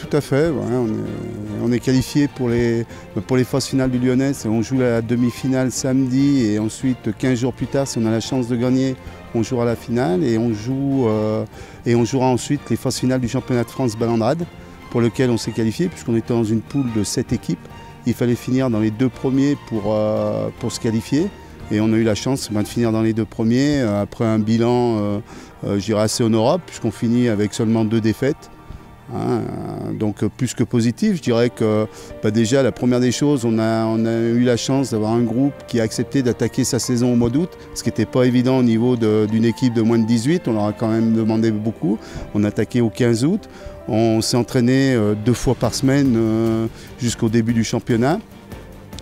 tout à fait. Ouais, on est qualifié pour les phases finales du Lyonnais. On joue la demi-finale samedi et ensuite 15 jours plus tard, si on a la chance de gagner, on jouera la finale et on jouera ensuite les phases finales du championnat de France balandrade pour lequel on s'est qualifié puisqu'on était dans une poule de 7 équipes. Il fallait finir dans les 2 premiers pour se qualifier. Et on a eu la chance de finir dans les 2 premiers après un bilan je dirais assez honorable puisqu'on finit avec seulement 2 défaites. Donc plus que positif, je dirais que déjà la première des choses, on a eu la chance d'avoir un groupe qui a accepté d'attaquer sa saison au mois d'août, ce qui n'était pas évident au niveau d'une équipe de moins de 18, on leur a quand même demandé beaucoup. On a attaqué au 15 août, on s'est entraîné 2 fois par semaine jusqu'au début du championnat.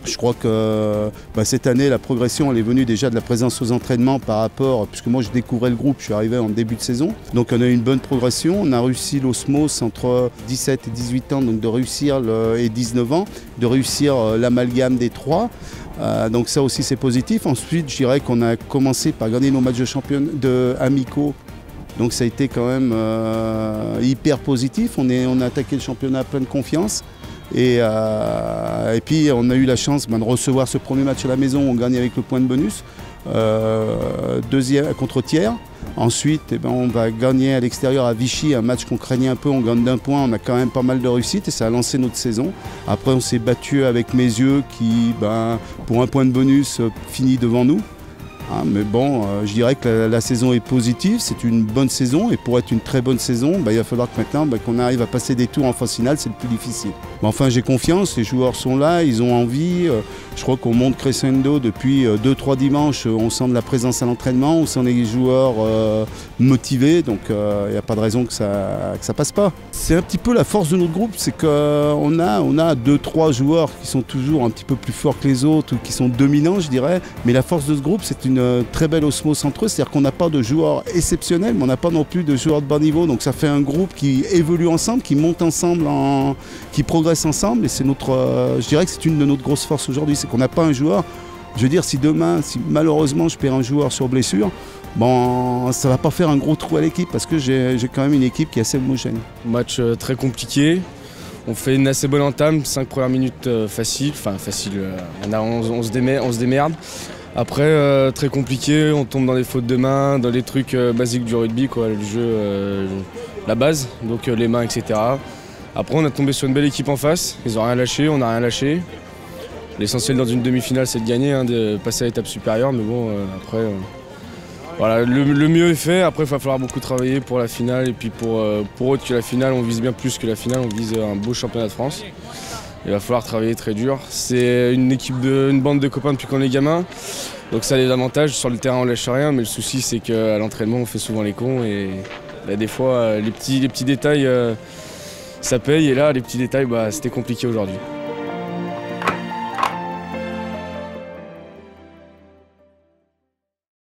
Je crois que cette année, la progression elle est venue déjà de la présence aux entraînements par rapport, puisque moi je découvrais le groupe, je suis arrivé en début de saison. Donc on a eu une bonne progression, on a réussi l'osmose entre 17 et 18 ans, donc de réussir et 19 ans, de réussir l'amalgame des 3. Donc ça aussi c'est positif. Ensuite je dirais qu'on a commencé par gagner nos matchs de championnat amicaux. Donc ça a été quand même hyper positif, on a attaqué le championnat à pleine confiance. Et puis on a eu la chance de recevoir ce premier match à la maison, on gagne avec le point de bonus, deuxième contre Thiers. Ensuite on va gagner à l'extérieur à Vichy, un match qu'on craignait un peu, on gagne d'1 point, on a quand même pas mal de réussite et ça a lancé notre saison. Après on s'est battu avec Meyzieux qui, pour un point de bonus, finit devant nous. Mais bon, je dirais que la saison est positive, c'est une bonne saison et pour être une très bonne saison, il va falloir que maintenant qu'on arrive à passer des tours en phase finale, c'est le plus difficile. Mais enfin j'ai confiance, les joueurs sont là, ils ont envie, je crois qu'on monte crescendo depuis 2-3 dimanches, on sent de la présence à l'entraînement, on sent les joueurs motivés, donc il n'y a pas de raison que ça passe pas. C'est un petit peu la force de notre groupe, c'est qu'on a 2-3 joueurs qui sont toujours un petit peu plus forts que les autres ou qui sont dominants je dirais, mais la force de ce groupe c'est une très belle osmose entre eux, c'est-à-dire qu'on n'a pas de joueurs exceptionnels, mais on n'a pas non plus de joueurs de bas niveau, donc ça fait un groupe qui évolue ensemble, qui monte ensemble, qui progresse ensemble, et c'est je dirais que c'est une de nos grosses forces aujourd'hui, c'est qu'on n'a pas un joueur, je veux dire si demain, si malheureusement je perds un joueur sur blessure, ça va pas faire un gros trou à l'équipe, parce que j'ai quand même une équipe qui est assez homogène. Match très compliqué. On fait une assez bonne entame, 5 premières minutes faciles, on se démerde. Après, très compliqué, on tombe dans les fautes de main, dans les trucs basiques du rugby, le jeu, la base, donc les mains, etc. Après, on a tombé sur une belle équipe en face, ils n'ont rien lâché, on n'a rien lâché. L'essentiel dans une demi-finale, c'est de gagner, de passer à l'étape supérieure, mais bon, après, voilà, le mieux est fait. Après, il va falloir beaucoup travailler pour la finale, et puis pour eux, que la finale, on vise bien plus que la finale, on vise un beau championnat de France. Il va falloir travailler très dur. C'est une bande de copains depuis qu'on est gamin. Donc ça a des avantages. Sur le terrain, on lâche rien. Mais le souci, c'est qu'à l'entraînement, on fait souvent les cons. Et là, des fois, les petits détails, ça paye. Et là, les petits détails, c'était compliqué aujourd'hui.